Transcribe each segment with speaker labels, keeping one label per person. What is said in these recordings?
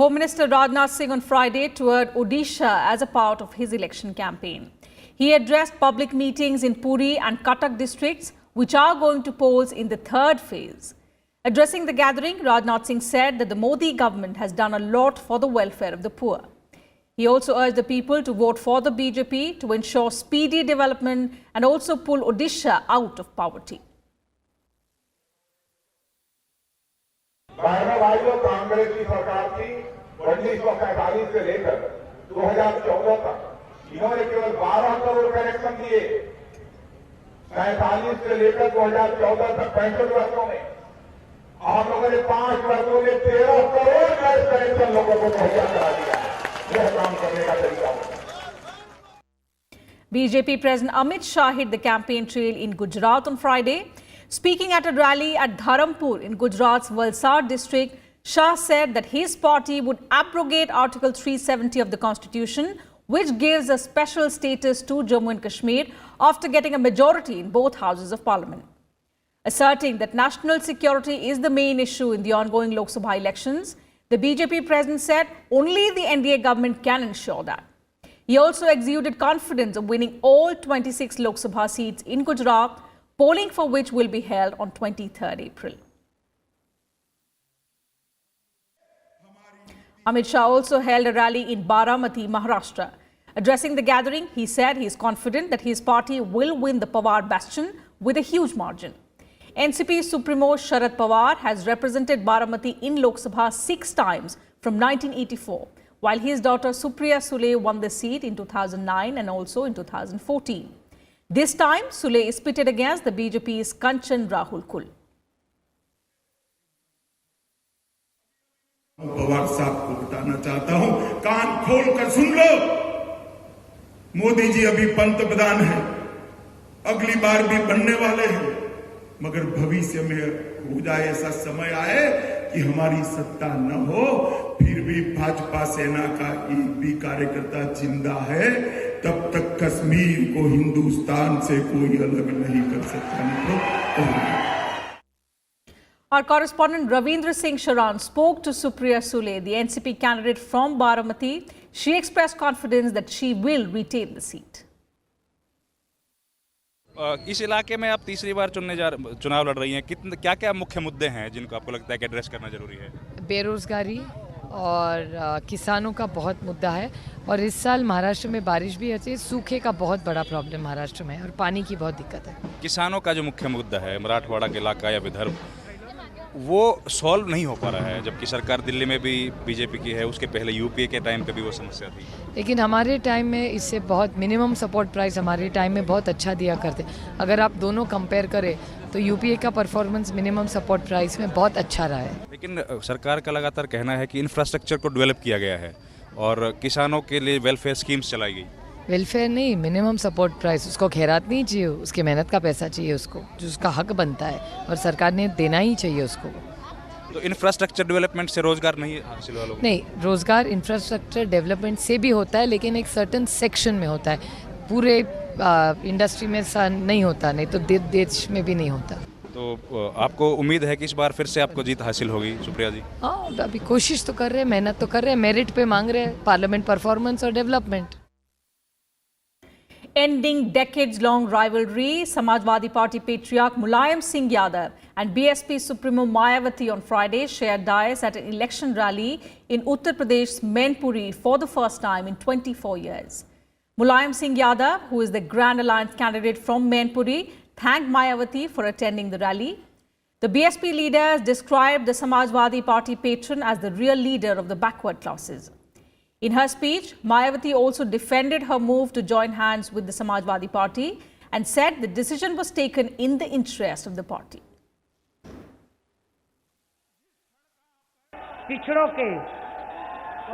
Speaker 1: Home Minister Rajnath Singh on Friday toured Odisha as a part of his election campaign. He addressed public meetings in Puri and Cuttack districts, which are going to polls in the third phase. Addressing the gathering, Rajnath Singh said that the Modi government has done a lot for the welfare of the poor. He also urged the people to vote for the BJP to ensure speedy development and also pull Odisha out of poverty.
Speaker 2: Congress की सरकार थी 1945 से लेकर 2014 तक इन्होंने केवल 12 crore connection दिए। 47 से लेकर 2014 तक 65 वर्षों में आप लोगों ने 5 वर्षों में 13 करोड़ गैस कनेक्शन लोगों को मुहैया करा दिया। यह काम करने का तरीका होगा।
Speaker 1: BJP President Amit Shah hit the campaign trail in Gujarat on Friday. Speaking at a rally at Dharampur in Gujarat's Valsad district, Shah said that his party would abrogate Article 370 of the Constitution, which gives a special status to Jammu and Kashmir after getting a majority in both houses of parliament. Asserting that national security is the main issue in the ongoing Lok Sabha elections, the BJP president said only the NDA government can ensure that. He also exuded confidence of winning all 26 Lok Sabha seats in Gujarat, polling for which will be held on 23rd April. Amit Shah also held a rally in Baramati, Maharashtra. Addressing the gathering, he said he is confident that his party will win the Pawar bastion with a huge margin. NCP Supremo Sharad Pawar has represented Baramati in Lok Sabha 6 times from 1984, while his daughter Supriya Sule won the seat in 2009 and also in 2014. This time, Sule is pitted against the BJP's Kanchan Rahul Kul.
Speaker 3: Pawar साहब को बताना चाहता हूं, कान खोल कर सुन लो। मोदी जी अभी पंतप्रधान हैं, अगली बार भी बनने वाले हैं, मगर भविष्य में हो जाए ऐसा समय आए कि हमारी सत्ता न हो, फिर भी भाजपा सेना का एक भी कार्यकर्ता जिंदा है, तब तक कश्मीर को हिंदुस्तान से कोई अलग नहीं कर सकता।
Speaker 1: Our correspondent Ravindra Singh Sharan spoke to Supriya Sule, the NCP candidate from Baramati. She expressed confidence that she will retain the seat.
Speaker 4: इस इलाके में आप तीसरी बार चुनाव लड़ रही हैं, क्या क्या मुख्य मुद्दे हैं जिनको आपको लगता है कि एड्रेस करना जरूरी है?
Speaker 5: बेरोजगारी और किसानों का बहुत मुद्दा है, और इस साल महाराष्ट्र में बारिश भी अच्छी, सूखे का बहुत बड़ा प्रॉब्लम महाराष्ट्र में और पानी की बहुत दिक्कत है।
Speaker 4: किसानों का जो मुख्य मुद्दा है मराठवाड़ा के इलाका या विदर्भ, वो सॉल्व नहीं हो पा रहा है, जबकि सरकार दिल्ली में भी बीजेपी की है, उसके पहले यूपीए के टाइम पे भी वो समस्या थी।
Speaker 5: लेकिन हमारे टाइम में इससे बहुत मिनिमम सपोर्ट प्राइस हमारे टाइम में बहुत अच्छा दिया करते। अगर आप दोनों कंपेयर करें तो यूपीए का परफॉर्मेंस मिनिमम सपोर्ट प्राइस में बहुत अच्छा रहा है।
Speaker 4: लेकिन सरकार का लगातार कहना है कि इंफ्रास्ट्रक्चर को डेवलप किया गया है और किसानों के लिए वेलफेयर स्कीम्स चलाई गई।
Speaker 5: वेलफेयर नहीं, मिनिमम सपोर्ट प्राइस, उसको खैरात नहीं चाहिए, उसके मेहनत का पैसा चाहिए उसको, जो उसका हक बनता है और सरकार ने देना ही चाहिए उसको।
Speaker 4: तो इंफ्रास्ट्रक्चर डेवलपमेंट से रोजगार नहीं हासिल हुआ लोगों?
Speaker 5: नहीं, रोजगार इंफ्रास्ट्रक्चर डेवलपमेंट से भी होता है, लेकिन एक सर्टेन सेक्शन में होता है, पूरे इंडस्ट्री में नहीं होता, नहीं तो देश में भी नहीं होता।
Speaker 4: तो आपको उम्मीद है कि इस बार फिर से आपको जीत हासिल होगी सुप्रिया जी?
Speaker 5: हाँ, अभी कोशिश तो कर रहे हैं, मेहनत तो कर रहे हैं, मेरिट पे मांग रहे हैं, पार्लियामेंट परफॉर्मेंस और development.
Speaker 1: Ending decades-long rivalry, Samajwadi Party patriarch Mulayam Singh Yadav and BSP Supremo Mayawati on Friday shared dais at an election rally in Uttar Pradesh's Mainpuri for the first time in 24 years. Mulayam Singh Yadav, who is the Grand Alliance candidate from Mainpuri, thanked Mayawati for attending the rally. The BSP leaders described the Samajwadi Party patron as the real leader of the backward classes. In her speech, Mayawati also defended her move to join hands with the Samajwadi Party and said the decision was taken in the interest of the party.
Speaker 6: पिछड़ों के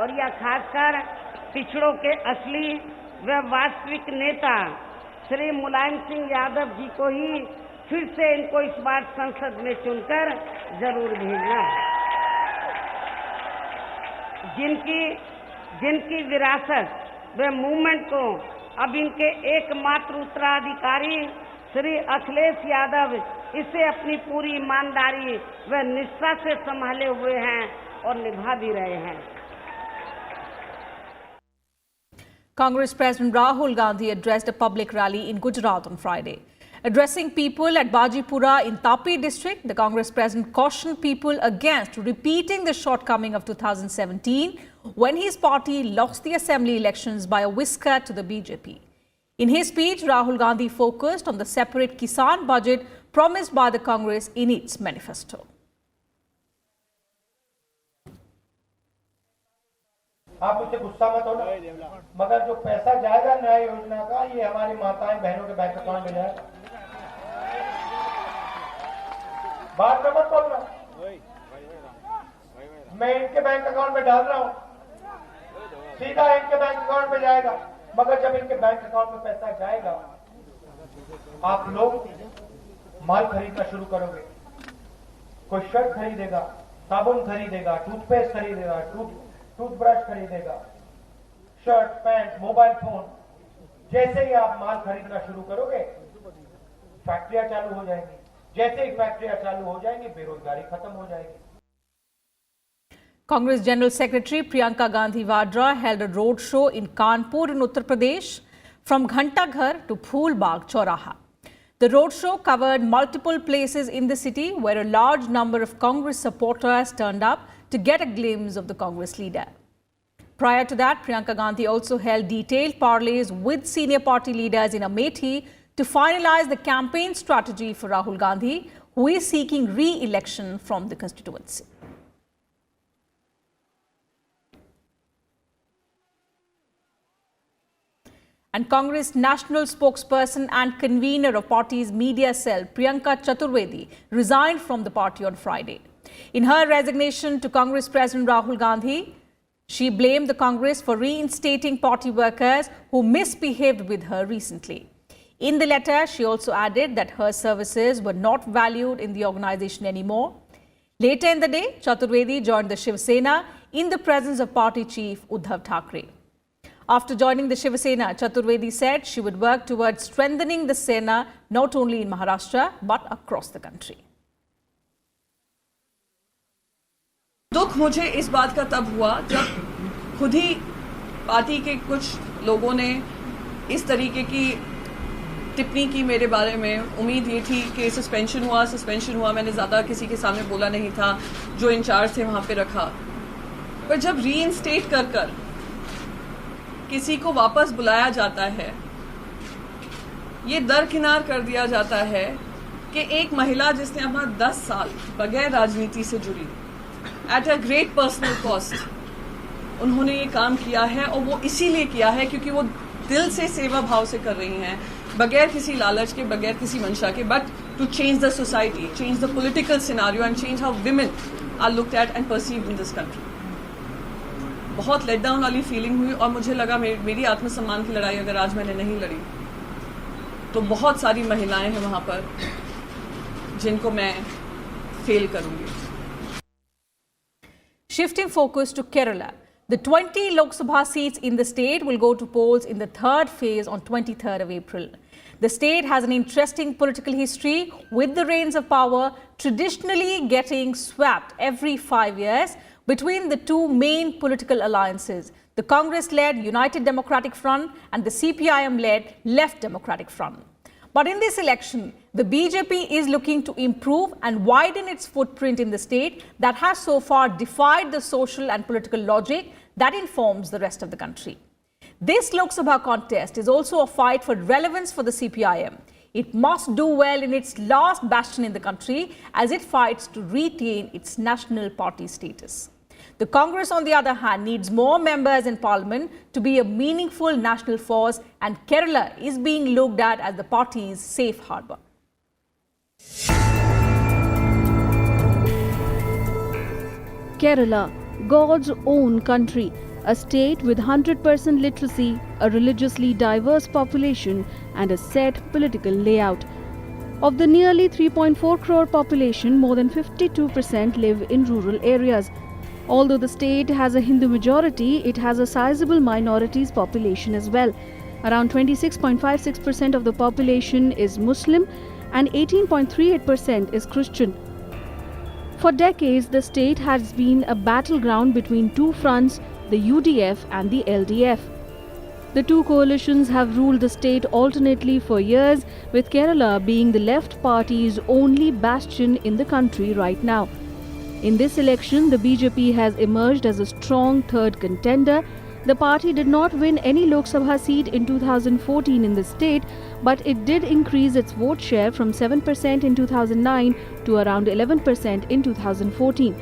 Speaker 6: और या खासकर पिछड़ों के असली व वास्तविक नेता श्री मुलायम सिंह यादव जी को ही फिर से इनको इस बार संसद में चुनकर जरूर भेजना है। जिनकी विरासत व मूवमेंट को अब इनके एकमात्र उत्तराधिकारी श्री अखिलेश यादव इसे अपनी पूरी ईमानदारी व निष्ठा से संभाले हुए हैं और निभा भी रहे हैं।
Speaker 1: Congress President Rahul Gandhi addressed a public rally in Gujarat on Friday. Addressing people at Bajipura in Tapi district, the Congress president cautioned people against repeating the shortcoming of 2017 when his party lost the assembly elections by a whisker to the BJP. In his speech, Rahul Gandhi focused on the separate Kisan budget promised by the Congress in its manifesto.
Speaker 7: आप मुझसे गुस्सा मत होना, मगर जो पैसा जाएगा न्याय योजना का, ये हमारी माताएं बहनों के बैंक अकाउंट में जाएगा। बात में मत बोलना, मैं इनके बैंक अकाउंट में डाल रहा हूं, सीधा इनके बैंक अकाउंट में जाएगा। मगर जब इनके बैंक अकाउंट में पैसा जाएगा, आप लोग माल खरीदना शुरू करोगे। कोई शर्ट खरीदेगा, साबुन खरीदेगा, टूथपेस्ट खरीदेगा, टूथब्रश खरीदेगा, शर्ट, पैंट, मोबाइल फोन। जैसे ही आप माल खरीदना शुरू करोगे, फैक्ट्रियां चालू हो जाएंगी। जैसे ही फैक्ट्रियां चालू हो जाएंगी, बेरोजगारी खत्म हो जाएगी।
Speaker 1: Congress General Secretary Priyanka Gandhi Vadra held a road show in Kanpur in Uttar Pradesh from Ghantaghar to Phool Bagh Chauraha. The road show covered multiple places in the city where a large number of Congress supporters turned up to get a glimpse of the Congress leader. Prior to that, Priyanka Gandhi also held detailed parleys with senior party leaders in Amethi to finalize the campaign strategy for Rahul Gandhi, who is seeking re-election from the constituency. And Congress national spokesperson and convener of party's media cell, Priyanka Chaturvedi, resigned from the party on Friday. In her resignation to Congress President Rahul Gandhi, she blamed the Congress for reinstating party workers who misbehaved with her recently. In the letter, she also added that her services were not valued in the organization anymore. Later in the day, Chaturvedi joined the Shiv Sena in the presence of party chief Uddhav Thackeray. After joining the Shiv Sena, Chaturvedi said she would work towards strengthening the Sena not only in Maharashtra but across the country.
Speaker 8: दुख मुझे इस बात का तब हुआ जब खुद ही party के कुछ लोगों ने इस तरीके की टिप्पणी की मेरे बारे में। उम्मीद ये थी कि सस्पेंशन हुआ, मैंने ज़्यादा किसी के सामने बोला नहीं था, जो इंचार्ज थे वहाँ पे रखा। पर जब रीइंस्टेट कर किसी को वापस बुलाया जाता है, ये दरकिनार कर दिया जाता है कि एक महिला जिसने अपना 10 साल बगैर राजनीति से जुड़ी, at a great personal cost, उन्होंने ये काम किया है और वो इसीलिए किया है क्योंकि वो दिल से सेवा भाव से कर रही हैं, बगैर किसी लालच के, बगैर किसी मंशा के, but to change the society, change the political scenario and change how women are looked at and perceived in this country. बहुत लेट डाउन वाली फीलिंग हुई और मुझे लगा मेरी आत्मसम्मान की लड़ाई अगर आज मैंने नहीं लड़ी तो बहुत सारी महिलाएं हैं वहां पर जिनको मैं फेल करूंगी।
Speaker 1: Shifting focus to Kerala, the 20 Lok Sabha seats in the state will go to polls in the third phase on 23rd of April. The state has an interesting political history with the reins of power traditionally getting swapped every 5 years between the two main political alliances, the Congress-led United Democratic Front and the CPI-M-led Left Democratic Front. But in this election, the BJP is looking to improve and widen its footprint in the state that has so far defied the social and political logic that informs the rest of the country. This Lok Sabha contest is also a fight for relevance for the CPI-M. It must do well in its last bastion in the country as it fights to retain its national party status. The Congress, on the other hand, needs more members in Parliament to be a meaningful national force, and Kerala is being looked at as the party's safe harbour.
Speaker 9: Kerala, God's own country, a state with 100% literacy, a religiously diverse population and a set political layout. Of the nearly 3.4 crore population, more than 52% live in rural areas. Although the state has a Hindu majority, it has a sizable minorities population as well. Around 26.56% of the population is Muslim and 18.38% is Christian. For decades, the state has been a battleground between two fronts, the UDF and the LDF. The two coalitions have ruled the state alternately for years, with Kerala being the left party's only bastion in the country right now. In this election, the BJP has emerged as a strong third contender. The party did not win any Lok Sabha seat in 2014 in the state, but it did increase its vote share from 7% in 2009 to around 11% in 2014.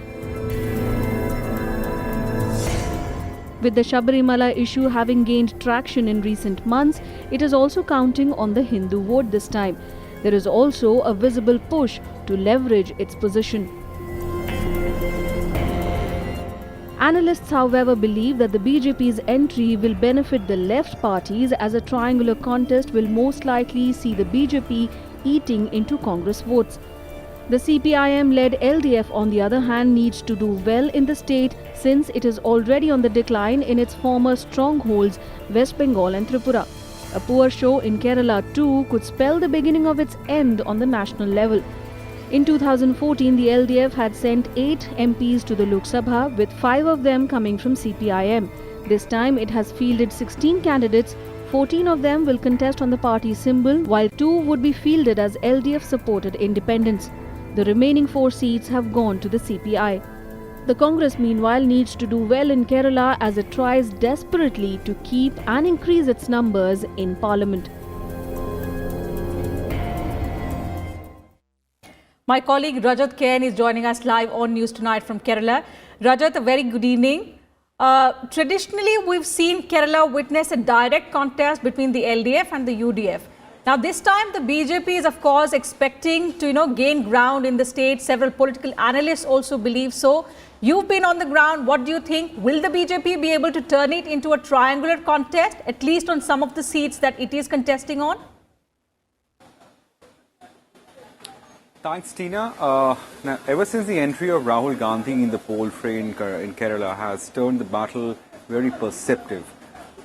Speaker 9: With the Sabarimala issue having gained traction in recent months, it is also counting on the Hindu vote this time. There is also a visible push to leverage its position. Analysts, however, believe that the BJP's entry will benefit the left parties, as a triangular contest will most likely see the BJP eating into Congress votes. The CPI-M-led LDF, on the other hand, needs to do well in the state, since it is already on the decline in its former strongholds, West Bengal and Tripura. A poor show in Kerala too could spell the beginning of its end on the national level. In 2014, the LDF had sent 8 MPs to the Lok Sabha, with 5 of them coming from CPI-M. This time it has fielded 16 candidates. 14 of them will contest on the party symbol, while 2 would be fielded as LDF-supported independents. The remaining 4 seats have gone to the CPI. The Congress, meanwhile, needs to do well in Kerala as it tries desperately to keep and increase its numbers in Parliament.
Speaker 1: My colleague Rajat Ken is joining us live on News Tonight from Kerala. Rajat, a very good evening. Traditionally, we've seen Kerala witness a direct contest between the LDF and the UDF. Now, this time the BJP is, of course, expecting to, gain ground in the state. Several political analysts also believe so. You've been on the ground. What do you think? Will the BJP be able to turn it into a triangular contest, at least on some of the seats that it is contesting on?
Speaker 10: Thanks, Tina. Now, ever since the entry of Rahul Gandhi in the poll fray in Kerala has turned the battle very perceptive.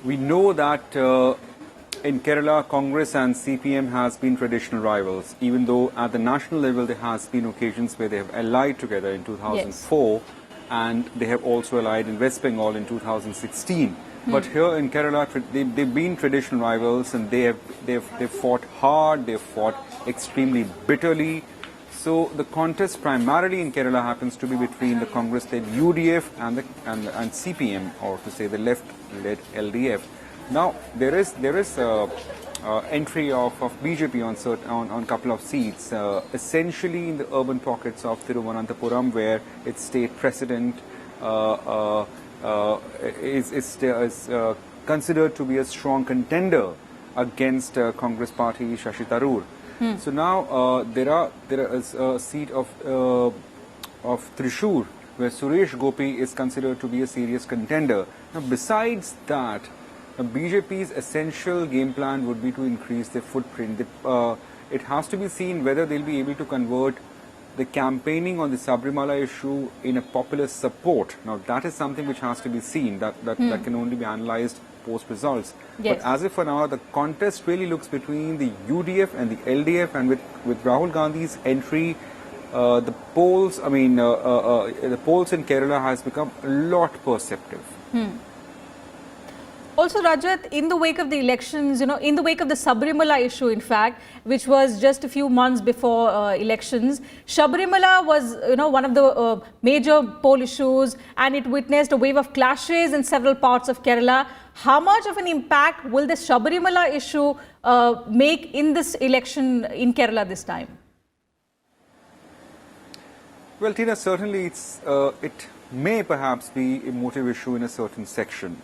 Speaker 10: We know that in Kerala, Congress and CPM has been traditional rivals, even though at the national level there has been occasions where they have allied together in 2004, yes, and they have also allied in West Bengal in 2016. But here in Kerala, they've been traditional rivals, and they've fought hard, they've fought extremely bitterly. So the contest primarily in Kerala happens to be between the Congress-led UDF and CPM, or to say the left-led LDF. Now there is entry of BJP on a couple of seats, essentially in the urban pockets of Thiruvananthapuram, where its state president is considered to be a strong contender against Congress party Shashi Tharoor. So now there is a seat of Thrissur, where Suresh Gopi is considered to be a serious contender. Now, besides that, BJP's essential game plan would be to increase their footprint. It has to be seen whether they'll be able to convert the campaigning on the Sabarimala issue in a popular support. Now, that is something which has to be seen. That can only be analyzed post-results. Yes. But as of for now, the contest really looks between the UDF and the LDF, and with Rahul Gandhi's entry, the polls in Kerala has become a lot perceptive.
Speaker 1: Also, Rajat, in the wake of the elections, in the wake of the Sabarimala issue, in fact, which was just a few months before elections, Sabarimala was, one of the major poll issues, and it witnessed a wave of clashes in several parts of Kerala. How much of an impact will the Sabarimala issue make in this election in Kerala this time?
Speaker 10: Well, Tina, certainly it may perhaps be a motive issue in a certain section.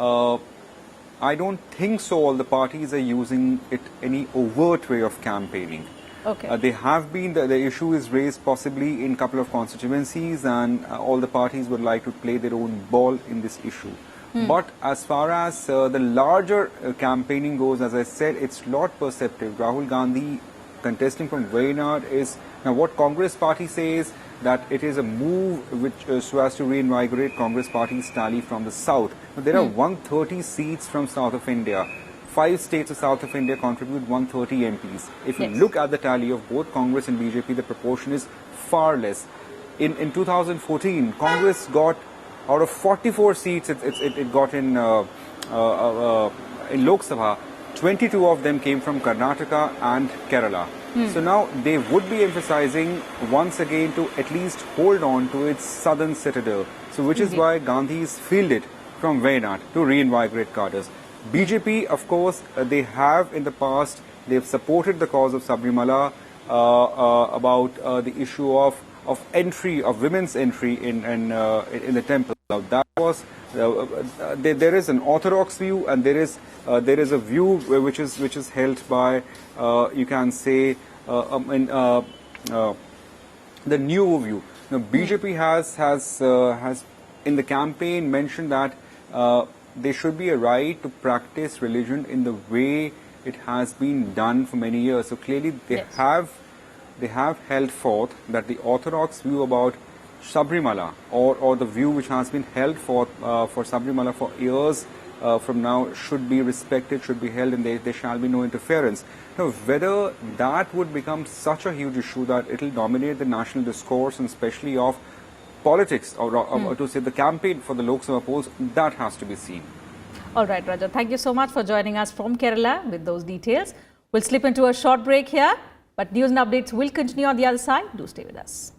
Speaker 10: I don't think so all the parties are using it any overt way of campaigning. Okay. They have been, the issue is raised possibly in a couple of constituencies, and all the parties would like to play their own ball in this issue. But as far as the larger campaigning goes, as I said, it's not perceptive. Rahul Gandhi contesting from Wayanad is, now what Congress party says, that it is a move which so as to reinvigorate Congress party's tally from the south. Now, there are 130 seats from south of India. 5 states of south of India contribute 130 MPs. If you look at the tally of both Congress and BJP, the proportion is far less. In 2014, Congress got, out of 44 seats, it got in in Lok Sabha, 22 of them came from Karnataka and Kerala. So now they would be emphasizing once again to at least hold on to its southern citadel. So which is why Gandhi is fielded from Wayanad to reinvigorate cadres. BJP, of course, they have in the past, they've supported the cause of Sabrimala about the issue of entry, of women's entry in the temple. Now that was, there is an orthodox view and there is a view which is held by, you can say, the new view. Now BJP has in the campaign mentioned that there should be a right to practice religion in the way it has been done for many years. So clearly they have held forth that the orthodox view about Sabrimala or the view which has been held for Sabrimala for years from now should be respected, should be held, and there shall be no interference. Now, whether that would become such a huge issue that it will dominate the national discourse and especially of politics or to say the campaign for the Lok Sabha polls, that has to be seen.
Speaker 1: All right, Raja, thank you so much for joining us from Kerala with those details. We'll slip into a short break here, but news and updates will continue on the other side. Do stay with us.